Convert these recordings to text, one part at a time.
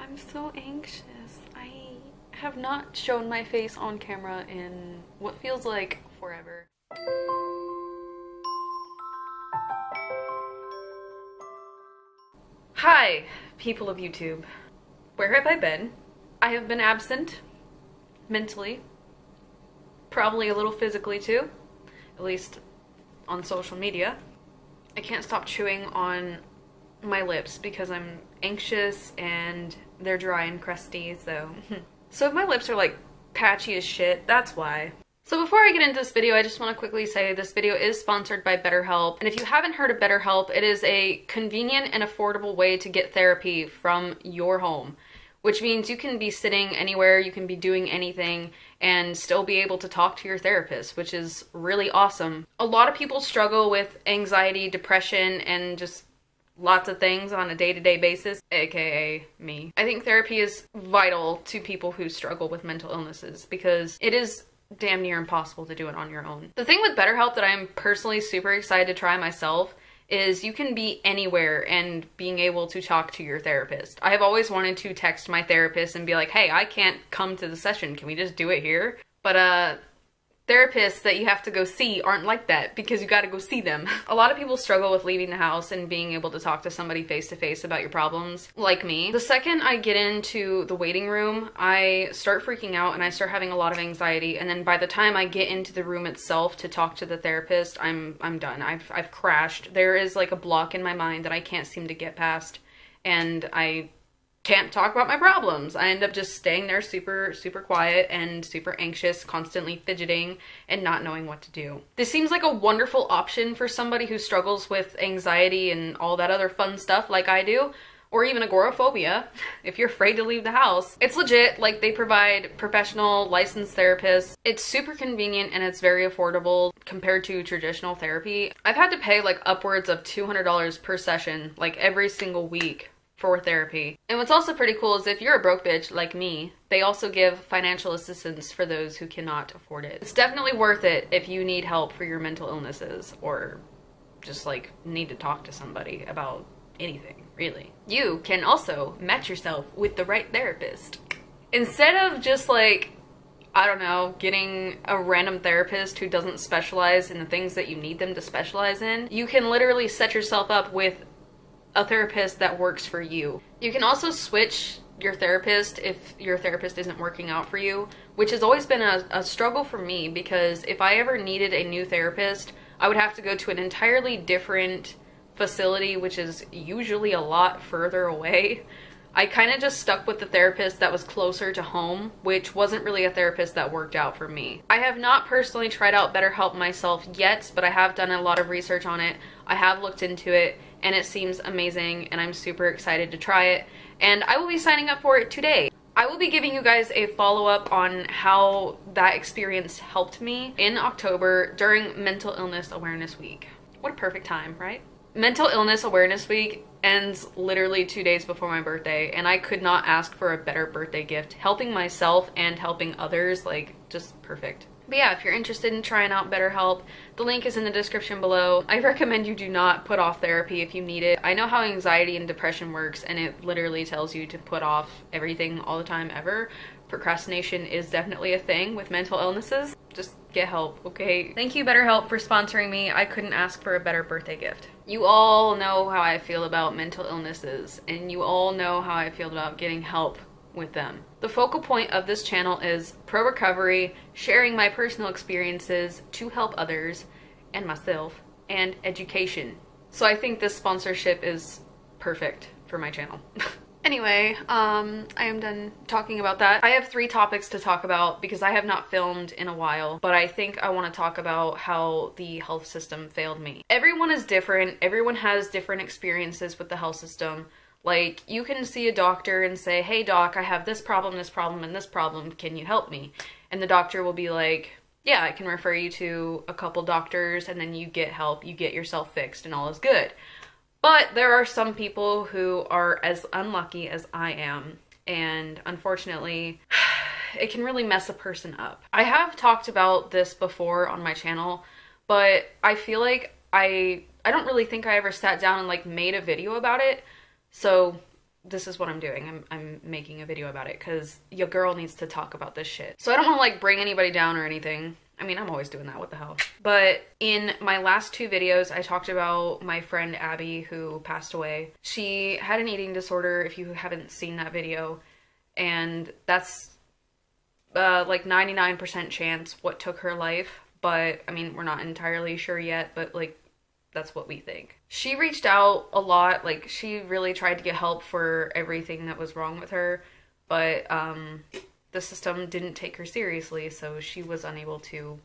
I'm so anxious. I have not shown my face on camera in what feels like forever. Hi, people of YouTube. Where have I been? I have been absent, mentally, probably a little physically too, at least on social media. I can't stop chewing on my lips because I'm anxious and they're dry and crusty, so if my lips are like patchy as shit, that's why. So before I get into this video, I just want to quickly say this video is sponsored by BetterHelp. And if you haven't heard of BetterHelp, it is a convenient and affordable way to get therapy from your home, which means you can be sitting anywhere, you can be doing anything, and still be able to talk to your therapist, which is really awesome. A lot of people struggle with anxiety, depression, and just lots of things on a day-to-day basis, aka me. I think therapy is vital to people who struggle with mental illnesses because it is damn near impossible to do it on your own. The thing with BetterHelp that I'm personally super excited to try myself is you can be anywhere and being able to talk to your therapist. I have always wanted to text my therapist and be like, hey, I can't come to the session, can we just do it here? But therapists that you have to go see aren't like that because you gotta go see them. A lot of people struggle with leaving the house and being able to talk to somebody face to face about your problems, like me. The second I get into the waiting room, I start freaking out and I start having a lot of anxiety, and then by the time I get into the room itself to talk to the therapist, I'm done. I've crashed. There is like a block in my mind that I can't seem to get past, and I can't talk about my problems. I end up just staying there super quiet and super anxious, constantly fidgeting and not knowing what to do. This seems like a wonderful option for somebody who struggles with anxiety and all that other fun stuff like I do, or even agoraphobia, if you're afraid to leave the house. It's legit, like they provide professional licensed therapists. It's super convenient and it's very affordable compared to traditional therapy. I've had to pay like upwards of $200 per session, like every single week, for therapy. And what's also pretty cool is if you're a broke bitch like me, they also give financial assistance for those who cannot afford it. It's definitely worth it if you need help for your mental illnesses or just like need to talk to somebody about anything, really. You can also match yourself with the right therapist. Instead of just like, I don't know, getting a random therapist who doesn't specialize in the things that you need them to specialize in, you can literally set yourself up with a therapist that works for you. You can also switch your therapist if your therapist isn't working out for you, which has always been a struggle for me because if I ever needed a new therapist, I would have to go to an entirely different facility, which is usually a lot further away. I kind of just stuck with the therapist that was closer to home, which wasn't really a therapist that worked out for me. I have not personally tried out BetterHelp myself yet, but I have done a lot of research on it. I have looked into it, and it seems amazing, and I'm super excited to try it, and I will be signing up for it today. I will be giving you guys a follow-up on how that experience helped me in October during Mental Illness Awareness Week. What a perfect time, right? Mental Illness Awareness Week ends literally 2 days before my birthday, and I could not ask for a better birthday gift. Helping myself and helping others, like, just perfect. But yeah, if you're interested in trying out BetterHelp, the link is in the description below. I recommend you do not put off therapy if you need it. I know how anxiety and depression works, and it literally tells you to put off everything all the time ever. Procrastination is definitely a thing with mental illnesses. Just get help, okay? Thank you, BetterHelp, for sponsoring me. I couldn't ask for a better birthday gift. You all know how I feel about mental illnesses, and you all know how I feel about getting help with them. The focal point of this channel is pro-recovery, sharing my personal experiences to help others and myself, and education. So I think this sponsorship is perfect for my channel. Anyway, I am done talking about that. I have 3 topics to talk about because I have not filmed in a while, but I think I want to talk about how the health system failed me. Everyone is different. Everyone has different experiences with the health system. Like, you can see a doctor and say, hey doc, I have this problem, and this problem, can you help me? And the doctor will be like, yeah, I can refer you to a couple doctors, and then you get help, you get yourself fixed, and all is good. But there are some people who are as unlucky as I am, and unfortunately, it can really mess a person up. I have talked about this before on my channel, but I feel like I don't really think I ever sat down and like made a video about it. So this is what I'm doing. I'm making a video about it because your girl needs to talk about this shit. So I don't want to like bring anybody down or anything. I mean, I'm always doing that, what the hell. But in my last 2 videos, I talked about my friend Abby who passed away. She had an eating disorder, if you haven't seen that video, and that's like 99% chance what took her life. But I mean, we're not entirely sure yet, but like, that's what we think. She reached out a lot, like she really tried to get help for everything that was wrong with her, but the system didn't take her seriously, so she was unable to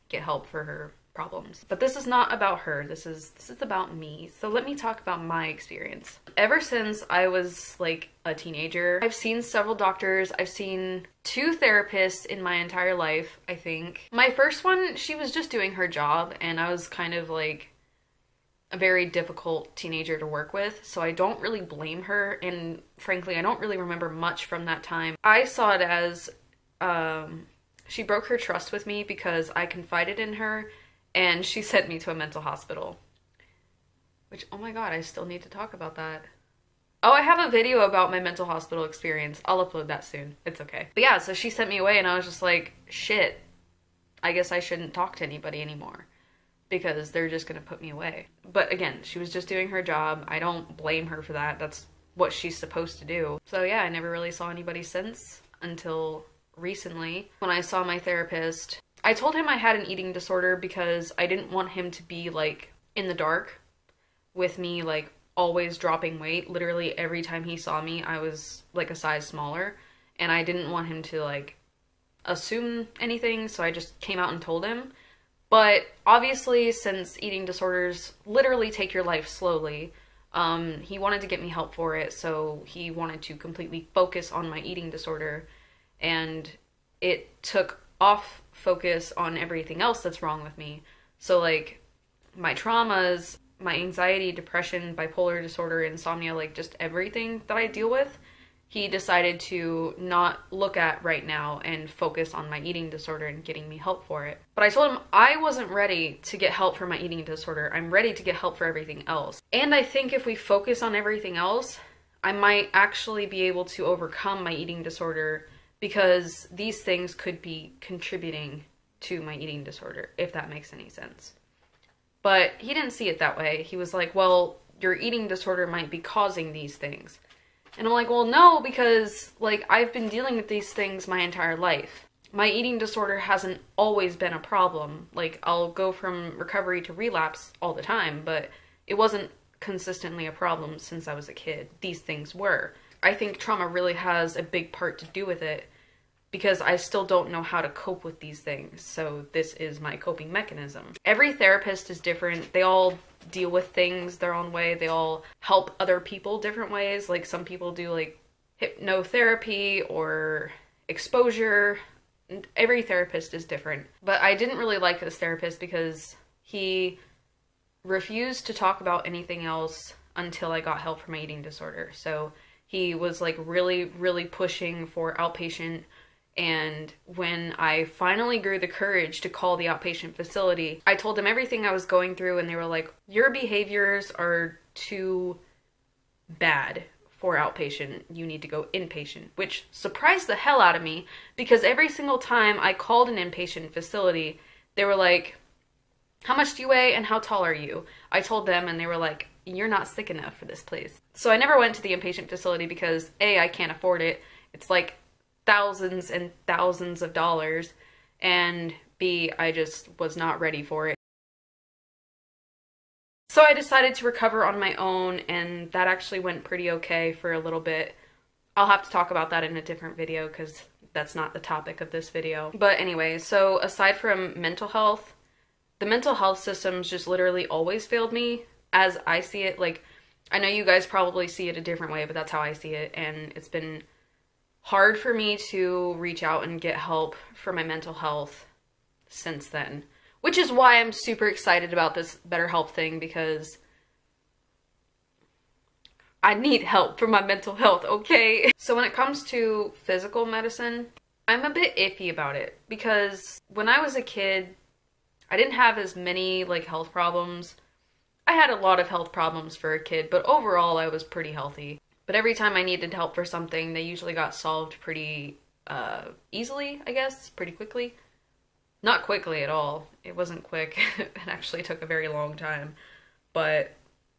get help for her problems. But this is not about her, this is about me. So let me talk about my experience. Ever since I was like a teenager, I've seen several doctors, I've seen 2 therapists in my entire life, I think. My first one, she was just doing her job, and I was kind of like a very difficult teenager to work with, so I don't really blame her, and frankly, I don't really remember much from that time. I saw it as she broke her trust with me because I confided in her, and she sent me to a mental hospital. Which, oh my god, I still need to talk about that. Oh, I have a video about my mental hospital experience. I'll upload that soon. It's okay. But yeah, so she sent me away, and I was just like, shit, I guess I shouldn't talk to anybody anymore, because they're just gonna put me away. But again, she was just doing her job. I don't blame her for that. That's what she's supposed to do. So yeah, I never really saw anybody since until recently when I saw my therapist. I told him I had an eating disorder because I didn't want him to be like in the dark with me, like always dropping weight. Literally every time he saw me, I was like a size smaller, and I didn't want him to like assume anything, so I just came out and told him. But obviously, since eating disorders literally take your life slowly, he wanted to get me help for it, so he wanted to completely focus on my eating disorder, and it took off focus on everything else that's wrong with me. So like my traumas, my anxiety, depression, bipolar disorder, insomnia, like just everything that I deal with, he decided to not look at right now and focus on my eating disorder and getting me help for it. But I told him I wasn't ready to get help for my eating disorder. I'm ready to get help for everything else. And I think if we focus on everything else, I might actually be able to overcome my eating disorder, because these things could be contributing to my eating disorder, if that makes any sense. But he didn't see it that way. He was like, well, your eating disorder might be causing these things. And I'm like, well, no, because like I've been dealing with these things my entire life. My eating disorder hasn't always been a problem. Like I'll go from recovery to relapse all the time, but it wasn't consistently a problem since I was a kid. These things were. I think trauma really has a big part to do with it, because I still don't know how to cope with these things. So this is my coping mechanism. Every therapist is different. They all deal with things their own way. They all help other people different ways. Like some people do like hypnotherapy or exposure. Every therapist is different. But I didn't really like this therapist because he refused to talk about anything else until I got help for my eating disorder. So he was like really pushing for outpatient. And when I finally grew the courage to call the outpatient facility, I told them everything I was going through, and they were like, your behaviors are too bad for outpatient. You need to go inpatient, which surprised the hell out of me, because every single time I called an inpatient facility, they were like, how much do you weigh and how tall are you? I told them, and they were like, you're not sick enough for this place. So I never went to the inpatient facility because A, I can't afford it. It's like thousands and thousands of dollars, and B, I just was not ready for it. So I decided to recover on my own, and that actually went pretty okay for a little bit. I'll have to talk about that in a different video because that's not the topic of this video. But anyway, so aside from mental health, the mental health systems just literally always failed me as I see it. Like, I know you guys probably see it a different way, but that's how I see it, and it's been hard for me to reach out and get help for my mental health since then. Which is why I'm super excited about this BetterHelp thing, because I need help for my mental health, okay? So when it comes to physical medicine, I'm a bit iffy about it, because when I was a kid, I didn't have as many like health problems. I had a lot of health problems for a kid, but overall I was pretty healthy. But every time I needed help for something, they usually got solved pretty easily, I guess, pretty quickly. Not quickly at all. It wasn't quick. It actually took a very long time. But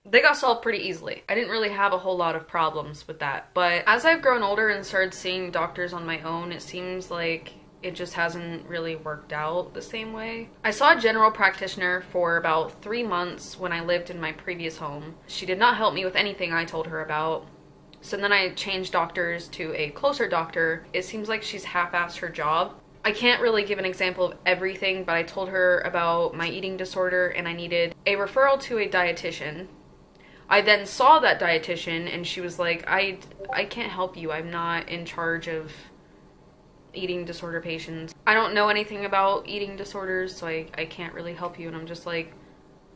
they got solved pretty easily. I didn't really have a whole lot of problems with that. But as I've grown older and started seeing doctors on my own, it seems like it just hasn't really worked out the same way. I saw a general practitioner for about 3 months when I lived in my previous home. She did not help me with anything I told her about. So then I changed doctors to a closer doctor. It seems like she's half-assed her job. I can't really give an example of everything, but I told her about my eating disorder and I needed a referral to a dietitian. I then saw that dietitian and she was like, I can't help you. I'm not in charge of eating disorder patients. I don't know anything about eating disorders, so I can't really help you. And I'm just like,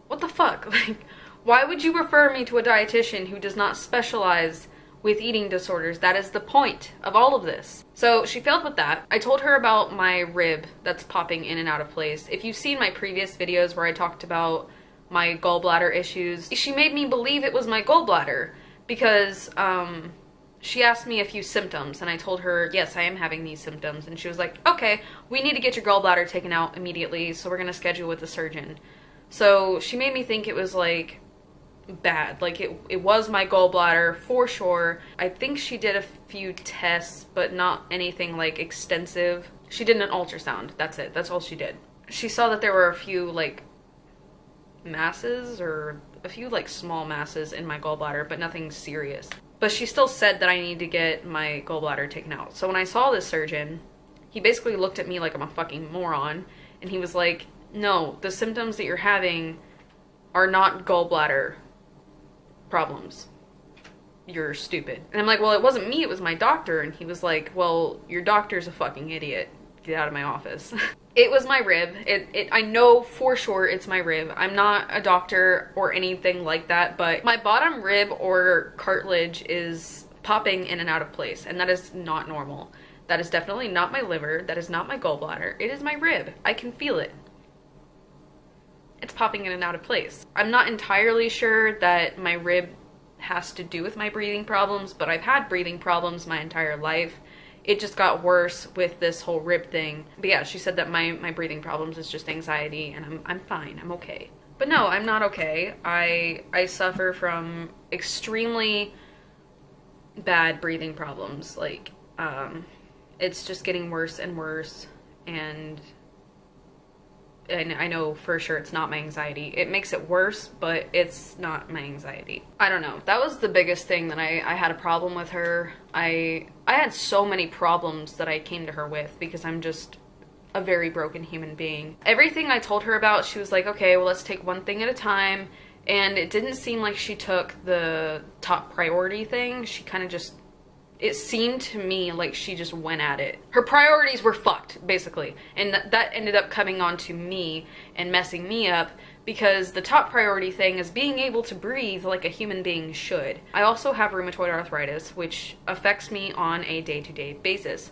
what the fuck? Like, why would you refer me to a dietitian who does not specialize with eating disorders? That is the point of all of this. So she failed with that. I told her about my rib that's popping in and out of place. If you've seen my previous videos where I talked about my gallbladder issues, she made me believe it was my gallbladder because she asked me a few symptoms and I told her, yes, I am having these symptoms. And she was like, okay, we need to get your gallbladder taken out immediately, so we're gonna schedule with the surgeon. So she made me think it was like bad, like it was my gallbladder for sure. I think she did a few tests, but not anything like extensive. She did an ultrasound, that's it, that's all she did. She saw that there were a few like masses, or a few like small masses in my gallbladder, but nothing serious. But she still said that I need to get my gallbladder taken out. So when I saw this surgeon, he basically looked at me like I'm a fucking moron, and he was like, no, the symptoms that you're having are not gallbladder problems. You're stupid. And I'm like, well, it wasn't me, it was my doctor. And he was like, well, your doctor's a fucking idiot. Get out of my office. It was my rib. I know for sure it's my rib. I'm not a doctor or anything like that, but my bottom rib or cartilage is popping in and out of place, and that is not normal. That is definitely not my liver. That is not my gallbladder. It is my rib. I can feel it. It's popping in and out of place. I'm not entirely sure that my rib has to do with my breathing problems, but I've had breathing problems my entire life. It just got worse with this whole rib thing. But yeah, she said that my breathing problems is just anxiety, and I'm fine, I'm okay. But no, I'm not okay. I suffer from extremely bad breathing problems. Like, it's just getting worse and worse, and I know for sure it's not my anxiety. It makes it worse, but it's not my anxiety. I don't know. That was the biggest thing that I had a problem with her. I had so many problems that I came to her with because I'm just a very broken human being. Everything I told her about, she was like, okay, well, let's take one thing at a time. And it didn't seem like she took the top priority thing. She kind of just, it seemed to me like she just went at it. Her priorities were fucked, basically. And that ended up coming on to me and messing me up, because the top priority thing is being able to breathe like a human being should. I also have rheumatoid arthritis, which affects me on a day-to-day basis.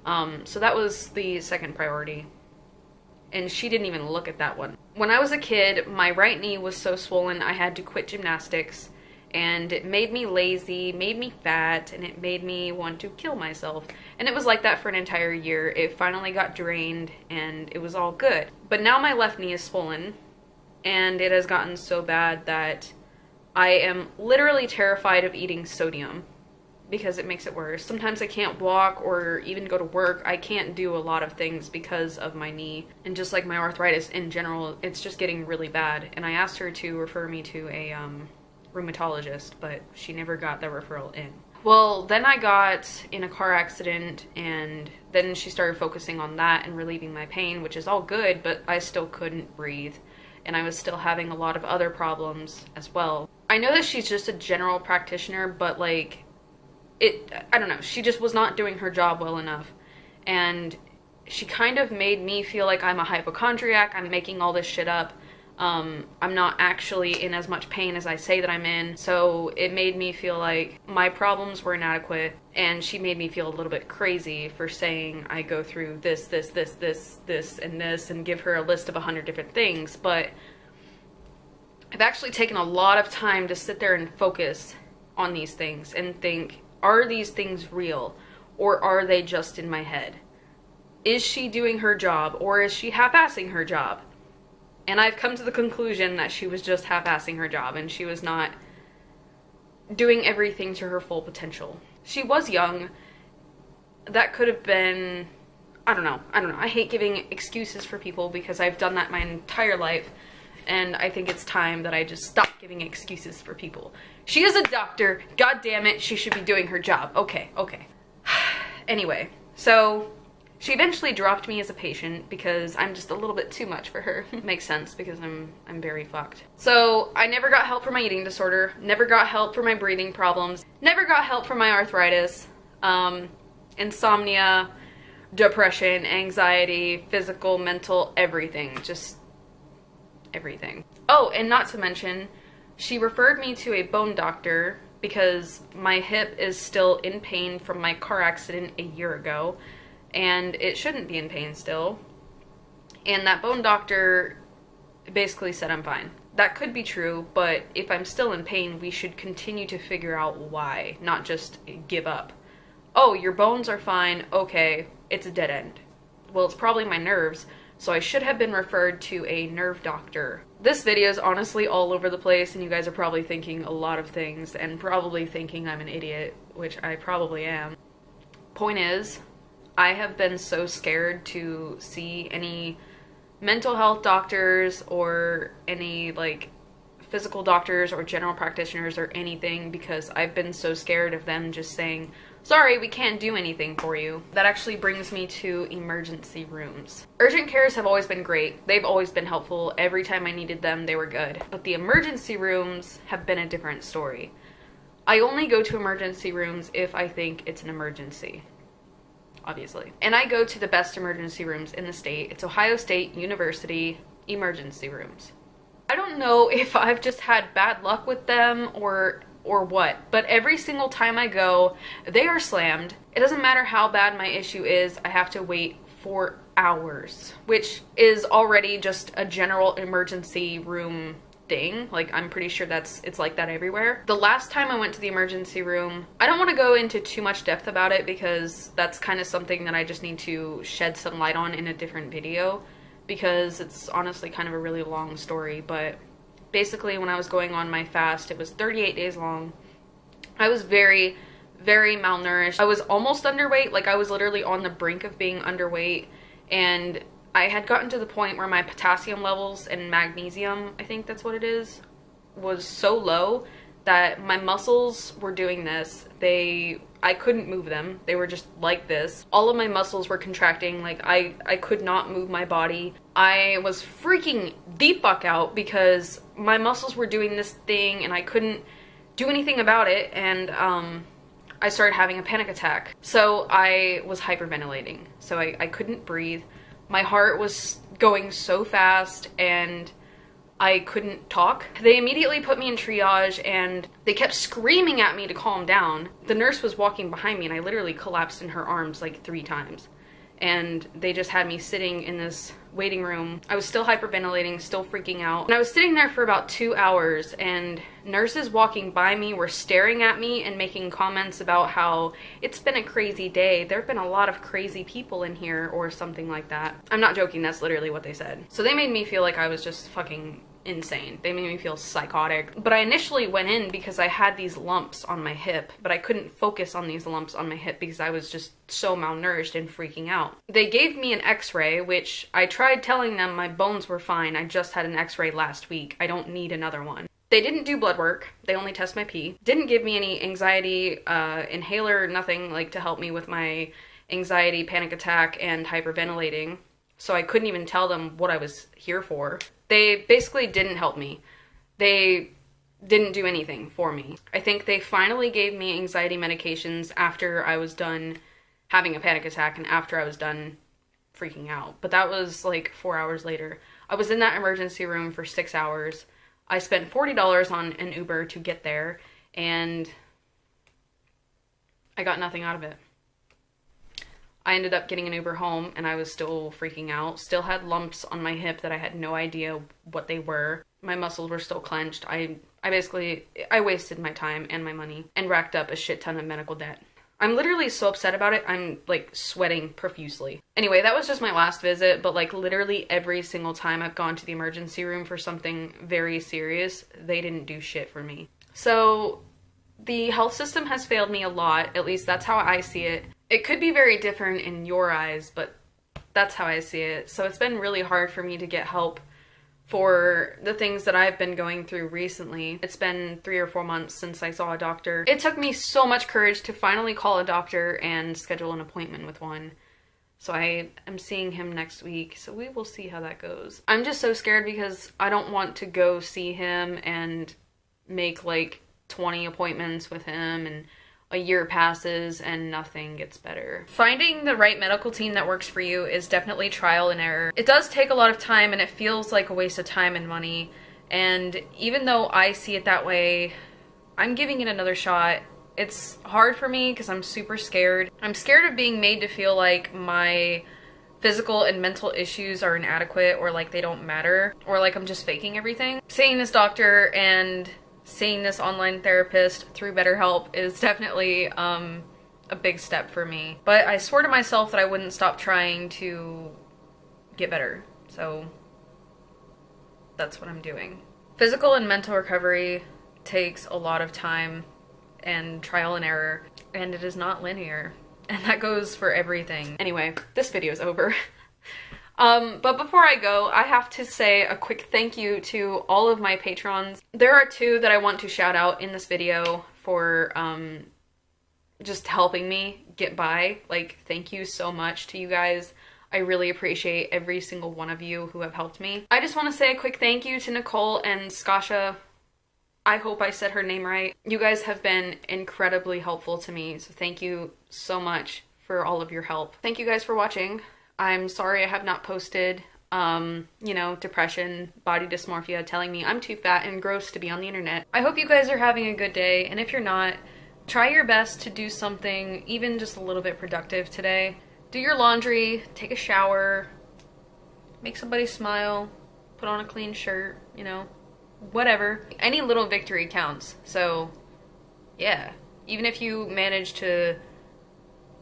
So that was the second priority. And she didn't even look at that one. When I was a kid, my right knee was so swollen I had to quit gymnastics. And it made me lazy, made me fat, and it made me want to kill myself. And it was like that for an entire year. It finally got drained, and it was all good. But now my left knee is swollen, and it has gotten so bad that I am literally terrified of eating sodium because it makes it worse. Sometimes I can't walk or even go to work. I can't do a lot of things because of my knee. And just like my arthritis in general, it's just getting really bad. And I asked her to refer me to a rheumatologist, but she never got the referral in. Well, then I got in a car accident, and then she started focusing on that and relieving my pain, which is all good, but I still couldn't breathe, and I was still having a lot of other problems as well. I know that she's just a general practitioner, but like, I don't know, she just was not doing her job well enough, and she kind of made me feel like I'm a hypochondriac, I'm making all this shit up. I'm not actually in as much pain as I say that I'm in, so it made me feel like my problems were inadequate, and she made me feel a little bit crazy for saying I go through this, and give her a list of 100 different things. But I've actually taken a lot of time to sit there and focus on these things and think, are these things real or are they just in my head? Is she doing her job or is she half-assing her job? And I've come to the conclusion that she was just half-assing her job and she was not doing everything to her full potential. She was young. That could have been, I don't know. I hate giving excuses for people because I've done that my entire life. And I think it's time that I just stop giving excuses for people. She is a doctor. God damn it. She should be doing her job. Okay. Anyway, so she eventually dropped me as a patient because I'm just a little bit too much for her. Makes sense because I'm very fucked. So I never got help for my eating disorder. Never got help for my breathing problems. Never got help for my arthritis, insomnia, depression, anxiety, physical, mental, everything. Just everything. Oh, and not to mention, she referred me to a bone doctor because my hip is still in pain from my car accident a year ago, and it shouldn't be in pain still. And that bone doctor basically said I'm fine. That could be true, but if I'm still in pain, we should continue to figure out why, not just give up. Oh, your bones are fine, okay, it's a dead end. Well, it's probably my nerves, so I should have been referred to a nerve doctor. This video is honestly all over the place and you guys are probably thinking a lot of things and probably thinking I'm an idiot, which I probably am. Point is, I have been so scared to see any mental health doctors or any like physical doctors or general practitioners or anything because I've been so scared of them just saying, sorry, we can't do anything for you. That actually brings me to emergency rooms. Urgent cares have always been great. They've always been helpful. Every time I needed them, they were good. But the emergency rooms have been a different story. I only go to emergency rooms if I think it's an emergency, obviously. And I go to the best emergency rooms in the state. It's Ohio State University emergency rooms. I don't know if I've just had bad luck with them or what, but every single time I go, they are slammed. It doesn't matter how bad my issue is, I have to wait 4 hours, which is already just a general emergency room thing. Like, I'm pretty sure it's like that everywhere. The last time I went to the emergency room, I don't want to go into too much depth about it because that's kind of something that I just need to shed some light on in a different video because it's honestly kind of a really long story. But basically, when I was going on my fast, it was 38 days long. I was very, very malnourished. I was almost underweight. Like, I was literally on the brink of being underweight, and I had gotten to the point where my potassium levels and magnesium, I think that's what it is, was so low that my muscles were doing this. I couldn't move them. They were just like this. All of my muscles were contracting. Like, I could not move my body. I was freaking the fuck out because my muscles were doing this thing and I couldn't do anything about it, and I started having a panic attack. So I was hyperventilating. So I couldn't breathe. My heart was going so fast and I couldn't talk. They immediately put me in triage and they kept screaming at me to calm down. The nurse was walking behind me and I literally collapsed in her arms like 3 times. And they just had me sitting in this waiting room. I was still hyperventilating, still freaking out. And I was sitting there for about 2 hours and nurses walking by me were staring at me and making comments about how it's been a crazy day. There have been a lot of crazy people in here or something like that. I'm not joking, that's literally what they said. So they made me feel like I was just fucking insane. They made me feel psychotic. But I initially went in because I had these lumps on my hip, but I couldn't focus on these lumps on my hip because I was just so malnourished and freaking out. They gave me an x-ray, which I tried telling them my bones were fine. I just had an x-ray last week. I don't need another one. They didn't do blood work. They only test my pee. Didn't give me any anxiety inhaler, nothing like to help me with my anxiety, panic attack, and hyperventilating. So I couldn't even tell them what I was here for. They basically didn't help me. They didn't do anything for me. I think they finally gave me anxiety medications after I was done having a panic attack and after I was done freaking out. But that was like 4 hours later. I was in that emergency room for 6 hours. I spent $40 on an Uber to get there, and I got nothing out of it. I ended up getting an Uber home and I was still freaking out. Still had lumps on my hip that I had no idea what they were. My muscles were still clenched. I I wasted my time and my money and racked up a shit ton of medical debt. I'm literally so upset about it, I'm like sweating profusely. Anyway, that was just my last visit, but like literally every single time I've gone to the emergency room for something very serious, they didn't do shit for me. So the health system has failed me a lot, at least that's how I see it. It could be very different in your eyes, but that's how I see it. So it's been really hard for me to get help for the things that I've been going through recently. It's been 3 or 4 months since I saw a doctor. It took me so much courage to finally call a doctor and schedule an appointment with one. So I am seeing him next week, so we will see how that goes. I'm just so scared because I don't want to go see him and make like 20 appointments with him and a year passes and nothing gets better. Finding the right medical team that works for you is definitely trial and error. It does take a lot of time and it feels like a waste of time and money. And even though I see it that way, I'm giving it another shot. It's hard for me because I'm super scared. I'm scared of being made to feel like my physical and mental issues are inadequate or like they don't matter or like I'm just faking everything. Seeing this doctor and seeing this online therapist through BetterHelp is definitely a big step for me. But I swore to myself that I wouldn't stop trying to get better. So that's what I'm doing. Physical and mental recovery takes a lot of time and trial and error, and it is not linear. And that goes for everything. Anyway, this video is over. But before I go, I have to say a quick thank you to all of my patrons. There are 2 that I want to shout out in this video for just helping me get by. Like, thank you so much to you guys. I really appreciate every single one of you who have helped me. I just want to say a quick thank you to Nikol and Skasha. I hope I said her name right. You guys have been incredibly helpful to me, so thank you so much for all of your help. Thank you guys for watching. I'm sorry I have not posted, you know, depression, body dysmorphia, telling me I'm too fat and gross to be on the internet. I hope you guys are having a good day, and if you're not, try your best to do something even just a little bit productive today. Do your laundry, take a shower, make somebody smile, put on a clean shirt, you know, whatever. Any little victory counts, so yeah. Even if you manage to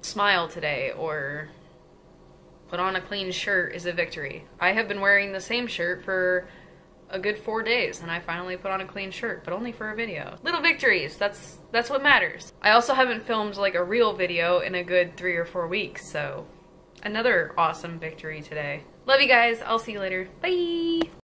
smile today or put on a clean shirt is a victory. I have been wearing the same shirt for a good 4 days and I finally put on a clean shirt, but only for a video. Little victories, that's what matters. I also haven't filmed like a real video in a good 3 or 4 weeks, so another awesome victory today. Love you guys, I'll see you later. Bye!